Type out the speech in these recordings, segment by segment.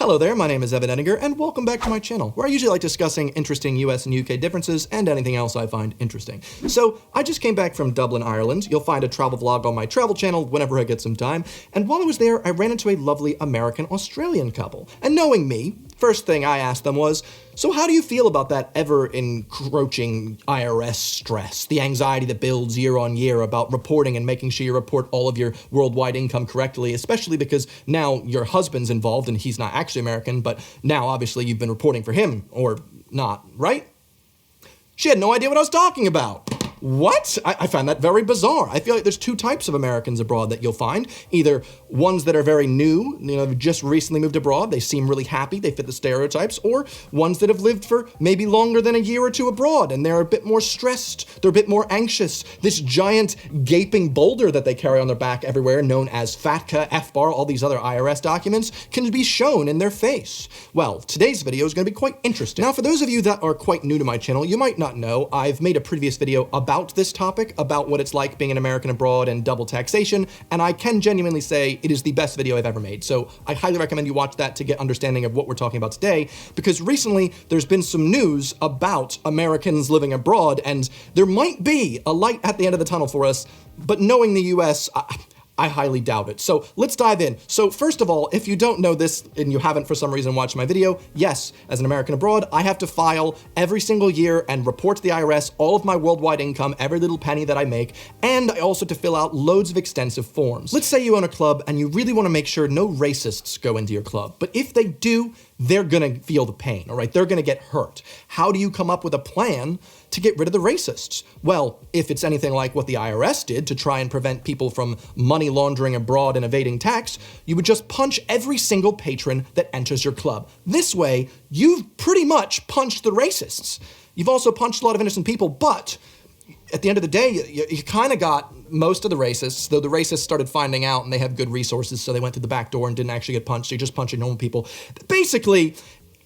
Hello there, my name is Edinger, and welcome back to my channel, where I usually like discussing interesting US and UK differences and anything else I find interesting. So, I just came back from Dublin, Ireland. You'll find a travel vlog on my travel channel whenever I get some time, and while I was there, I ran into a lovely American-Australian couple. And knowing me, first thing I asked them was, so how do you feel about that ever-encroaching IRS stress, the anxiety that builds year on year about reporting and making sure you report all of your worldwide income correctly, especially because now your husband's involved and he's not actually American, but now obviously you've been reporting for him, or not, right? She had no idea what I was talking about. What? I find that very bizarre. I feel like there's two types of Americans abroad that you'll find. Either ones that are very new, just recently moved abroad, they seem really happy, they fit the stereotypes, or ones that have lived for maybe longer than a year or two abroad, and they're a bit more stressed, they're a bit more anxious. This giant gaping boulder that they carry on their back everywhere, known as FATCA, FBAR, all these other IRS documents, can be shown in their face. Well, today's video is going to be quite interesting. Now, for those of you that are quite new to my channel, you might not know, I've made a previous video about this topic, about what it's like being an American abroad and double taxation, and I can genuinely say it is the best video I've ever made. So I highly recommend you watch that to get understanding of what we're talking about today, because recently there's been some news about Americans living abroad, and there might be a light at the end of the tunnel for us, but knowing the US, I highly doubt it. So let's dive in. So first of all, if you don't know this and you haven't for some reason watched my video, yes, as an American abroad, I have to file every single year and report to the IRS all of my worldwide income, every little penny that I make, and I also have to fill out loads of extensive forms. Let's say you own a club and you really want to make sure no racists go into your club, but if they do, they're gonna feel the pain, all right? They're gonna get hurt. How do you come up with a plan to get rid of the racists? Well, if it's anything like what the IRS did to try and prevent people from money laundering abroad and evading tax, you would just punch every single patron that enters your club. This way, you've pretty much punched the racists. You've also punched a lot of innocent people, but at the end of the day, you kind of got most of the racists, though the racists started finding out and they have good resources, so they went through the back door and didn't actually get punched, so you're just punching normal people. Basically,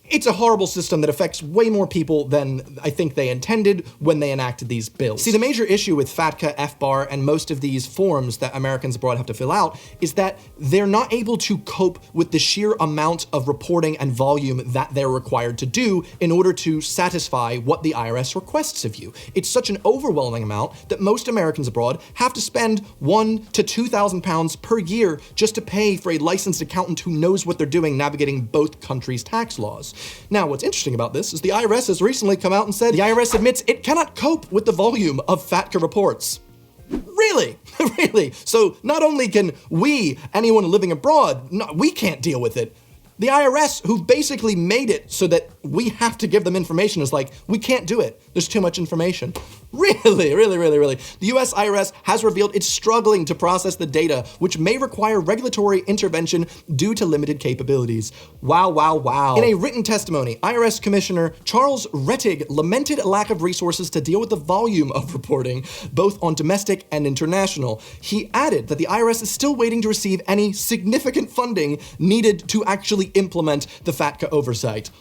it's a horrible system that affects way more people than I think they intended when they enacted these bills. See, the major issue with FATCA, FBAR, and most of these forms that Americans abroad have to fill out is that they're not able to cope with the sheer amount of reporting and volume that they're required to do in order to satisfy what the IRS requests of you. It's such an overwhelming amount that most Americans abroad have to spend £1,000 to £2,000 per year just to pay for a licensed accountant who knows what they're doing navigating both countries' tax laws. Now, what's interesting about this is the IRS has recently come out and said the IRS admits it cannot cope with the volume of FATCA reports. Really? Really? So not only can we, anyone living abroad, we can't deal with it. The IRS, who've basically made it so that we have to give them information, is like, we can't do it. There's too much information. Really, really, really, really. The US IRS has revealed it's struggling to process the data, which may require regulatory intervention due to limited capabilities. Wow, wow, wow. In a written testimony, IRS Commissioner Charles Rettig lamented a lack of resources to deal with the volume of reporting, both on domestic and international. He added that the IRS is still waiting to receive any significant funding needed to actually implement the FATCA oversight.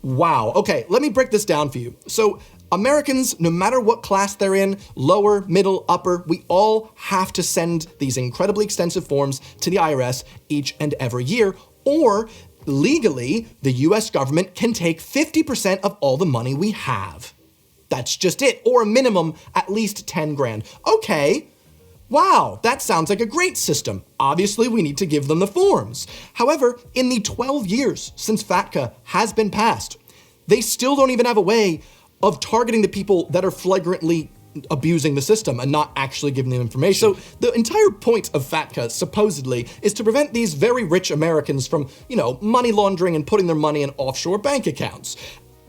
Wow. Okay, let me break this down for you. So, Americans, no matter what class they're in, lower, middle, upper, we all have to send these incredibly extensive forms to the IRS each and every year, or legally, the US government can take 50% of all the money we have. That's just it, or a minimum, at least 10 grand. Okay. Wow, that sounds like a great system. Obviously, we need to give them the forms. However, in the 12 years since FATCA has been passed, they still don't even have a way of targeting the people that are flagrantly abusing the system and not actually giving them information. So the entire point of FATCA, supposedly, is to prevent these very rich Americans from, money laundering and putting their money in offshore bank accounts.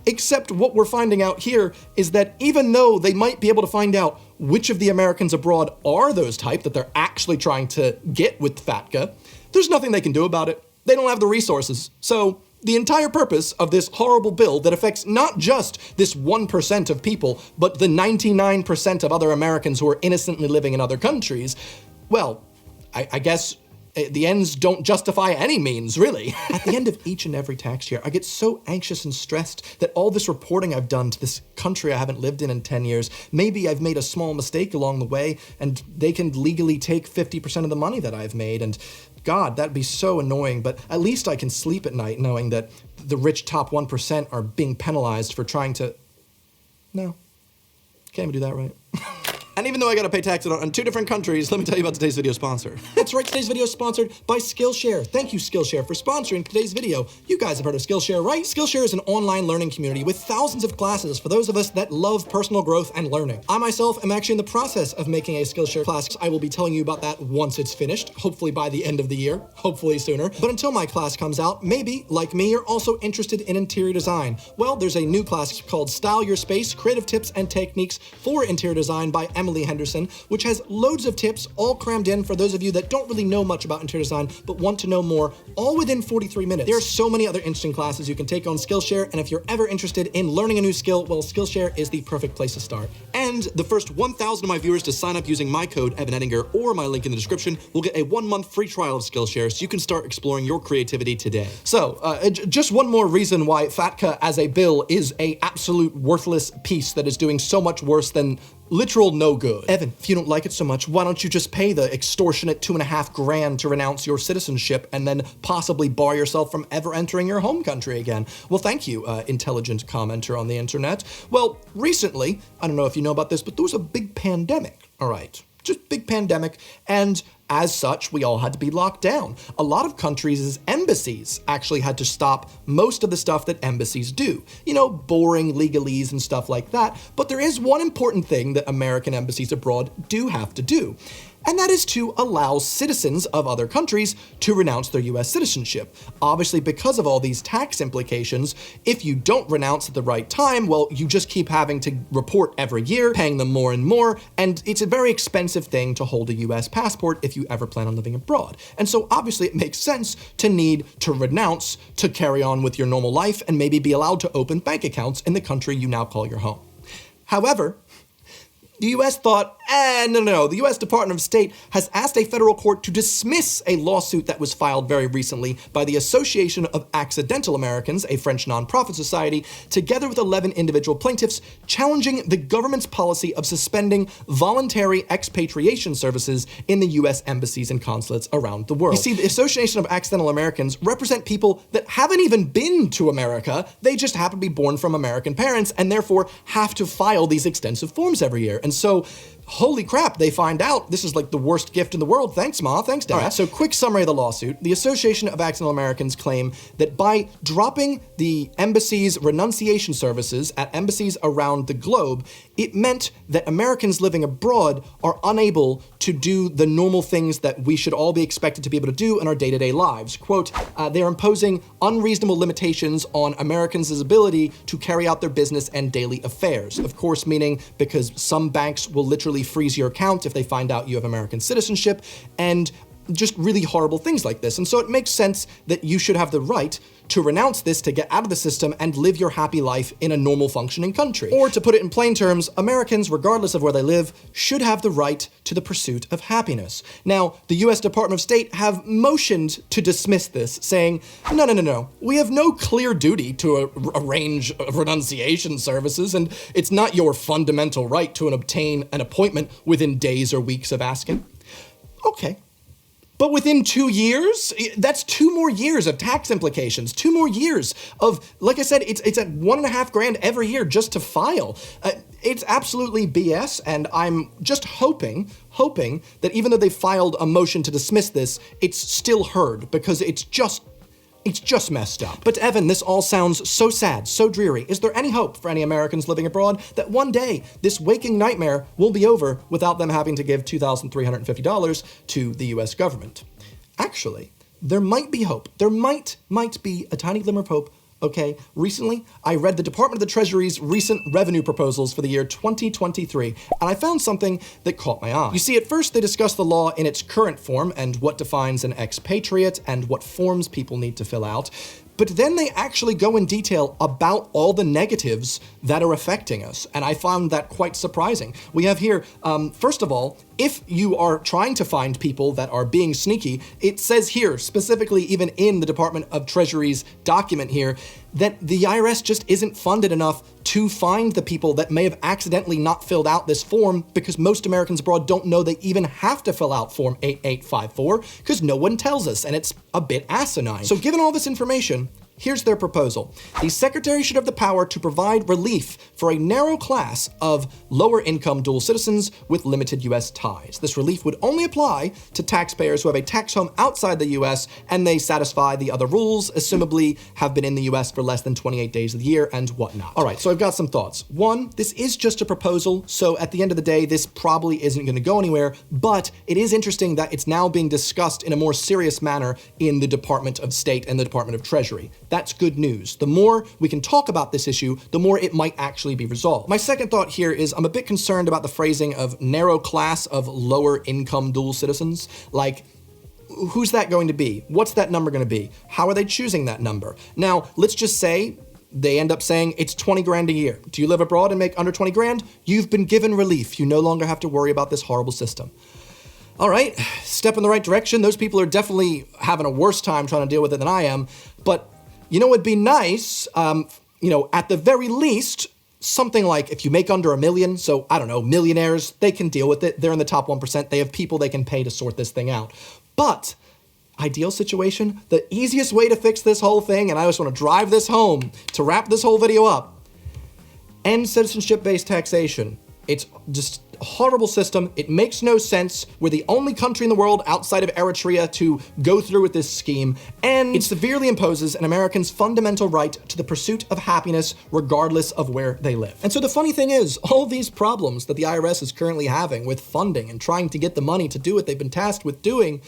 Except what we're finding out here is that even though they might be able to find out which of the Americans abroad are those type that they're actually trying to get with FATCA, there's nothing they can do about it. They don't have the resources. So the entire purpose of this horrible bill that affects not just this 1% of people, but the 99% of other Americans who are innocently living in other countries, well, I guess the ends don't justify any means, really. At the end of each and every tax year, I get so anxious and stressed that all this reporting I've done to this country I haven't lived in 10 years, maybe I've made a small mistake along the way, and they can legally take 50% of the money that I've made, and God, that'd be so annoying, but at least I can sleep at night knowing that the rich top 1% are being penalized for trying to... No. Can't even do that right. And even though I gotta pay taxes on 2 different countries, let me tell you about today's video sponsor. That's right, today's video is sponsored by Skillshare. Thank you, Skillshare, for sponsoring today's video. You guys have heard of Skillshare, right? Skillshare is an online learning community with thousands of classes for those of us that love personal growth and learning. I myself am actually in the process of making a Skillshare class. I will be telling you about that once it's finished, hopefully by the end of the year, hopefully sooner. But until my class comes out, maybe, like me, you're also interested in interior design. Well, there's a new class called Style Your Space, Creative Tips and Techniques for Interior Design by Emily Henderson, which has loads of tips all crammed in for those of you that don't really know much about interior design but want to know more, all within 43 minutes. There are so many other interesting classes you can take on Skillshare, and if you're ever interested in learning a new skill, well, Skillshare is the perfect place to start. And the first 1,000 of my viewers to sign up using my code Evan Edinger or my link in the description will get a 1-month free trial of Skillshare so you can start exploring your creativity today. So, just one more reason why FATCA as a bill is a absolute worthless piece that is doing so much worse than literal no good. Evan, if you don't like it so much, why don't you just pay the extortionate $2.5 grand to renounce your citizenship and then possibly bar yourself from ever entering your home country again? Well, thank you, intelligent commenter on the internet. Well, recently, I don't know if you know about this, but there was a big pandemic, all right? Just big pandemic, and as such, we all had to be locked down. A lot of countries' embassies actually had to stop most of the stuff that embassies do. You know, boring legalese and stuff like that. But there is one important thing that American embassies abroad do have to do. And that is to allow citizens of other countries to renounce their US citizenship. Obviously, because of all these tax implications, if you don't renounce at the right time, well, you just keep having to report every year, paying them more and more, and it's a very expensive thing to hold a US passport if you ever plan on living abroad. And so obviously it makes sense to need to renounce to carry on with your normal life and maybe be allowed to open bank accounts in the country you now call your home. However, the US thought, no. The US Department of State has asked a federal court to dismiss a lawsuit that was filed very recently by the Association of Accidental Americans, a French nonprofit society, together with 11 individual plaintiffs, challenging the government's policy of suspending voluntary expatriation services in the US embassies and consulates around the world. You see, the Association of Accidental Americans represent people that haven't even been to America. They just happen to be born from American parents and therefore have to file these extensive forms every year. And so, holy crap, they find out this is like the worst gift in the world. Thanks, Ma. Thanks, Dad. All right, so quick summary of the lawsuit. The Association of Accidental Americans claim that by dropping the embassy's renunciation services at embassies around the globe, it meant that Americans living abroad are unable to do the normal things that we should all be expected to be able to do in our day-to-day lives. Quote, they're imposing unreasonable limitations on Americans' ability to carry out their business and daily affairs. Of course, meaning because some banks will literally freeze your account if they find out you have American citizenship, and just really horrible things like this. And so it makes sense that you should have the right to renounce this to get out of the system and live your happy life in a normal functioning country. Or to put it in plain terms, Americans, regardless of where they live, should have the right to the pursuit of happiness. Now, the US Department of State have motioned to dismiss this, saying, no. We have no clear duty to arrange renunciation services, and it's not your fundamental right to obtain an appointment within days or weeks of asking. Okay. But within 2 years, that's 2 more years of tax implications, 2 more years of, like I said, it's at $1.5 grand every year just to file. It's absolutely BS, and I'm just hoping that even though they filed a motion to dismiss this, it's still heard, because it's just messed up. But Evan, this all sounds so sad, so dreary. Is there any hope for any Americans living abroad that one day this waking nightmare will be over without them having to give $2,350 to the US government? Actually, there might be hope. There might be a tiny glimmer of hope. Okay, recently, I read the Department of the Treasury's recent revenue proposals for the year 2023, and I found something that caught my eye. You see, at first they discuss the law in its current form and what defines an expatriate and what forms people need to fill out. But then they actually go in detail about all the negatives that are affecting us, and I found that quite surprising. We have here, first of all, if you are trying to find people that are being sneaky, it says here, specifically even in the Department of Treasury's document here, that the IRS just isn't funded enough to find the people that may have accidentally not filled out this form, because most Americans abroad don't know they even have to fill out Form 8854 because no one tells us, and it's a bit asinine. So given all this information, here's their proposal. The Secretary should have the power to provide relief for a narrow class of lower income dual citizens with limited US ties. This relief would only apply to taxpayers who have a tax home outside the US and they satisfy the other rules, assumably have been in the US for less than 28 days of the year and whatnot. All right, so I've got some thoughts. One, this is just a proposal, so at the end of the day, this probably isn't gonna go anywhere, but it is interesting that it's now being discussed in a more serious manner in the Department of State and the Department of Treasury. That's good news. The more we can talk about this issue, the more it might actually be resolved. My second thought here is I'm a bit concerned about the phrasing of narrow class of lower income dual citizens. Like, who's that going to be? What's that number going to be? How are they choosing that number? Now, let's just say they end up saying it's 20 grand a year. Do you live abroad and make under 20 grand? You've been given relief. You no longer have to worry about this horrible system. All right, step in the right direction. Those people are definitely having a worse time trying to deal with it than I am, but you know, it'd be nice, at the very least, something like if you make under $1 million, so I don't know, millionaires, they can deal with it. They're in the top 1%. They have people they can pay to sort this thing out. But ideal situation, the easiest way to fix this whole thing, and I just want to drive this home to wrap this whole video up, end citizenship-based taxation. It's just a horrible system. It makes no sense. We're the only country in the world outside of Eritrea to go through with this scheme, and it severely imposes an American's fundamental right to the pursuit of happiness regardless of where they live. And so the funny thing is, all these problems that the IRS is currently having with funding and trying to get the money to do what they've been tasked with doing,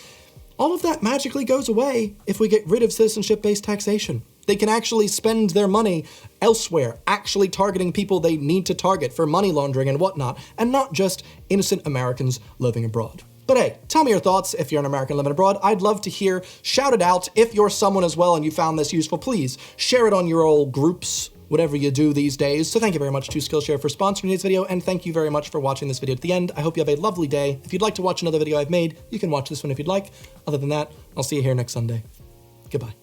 all of that magically goes away if we get rid of citizenship-based taxation. They can actually spend their money elsewhere, actually targeting people they need to target for money laundering and whatnot, and not just innocent Americans living abroad. But hey, tell me your thoughts if you're an American living abroad. I'd love to hear. Shout it out. If you're someone as well and you found this useful, please share it on your old groups, whatever you do these days. So thank you very much to Skillshare for sponsoring today's video, and thank you very much for watching this video to the end. I hope you have a lovely day. If you'd like to watch another video I've made, you can watch this one if you'd like. Other than that, I'll see you here next Sunday. Goodbye.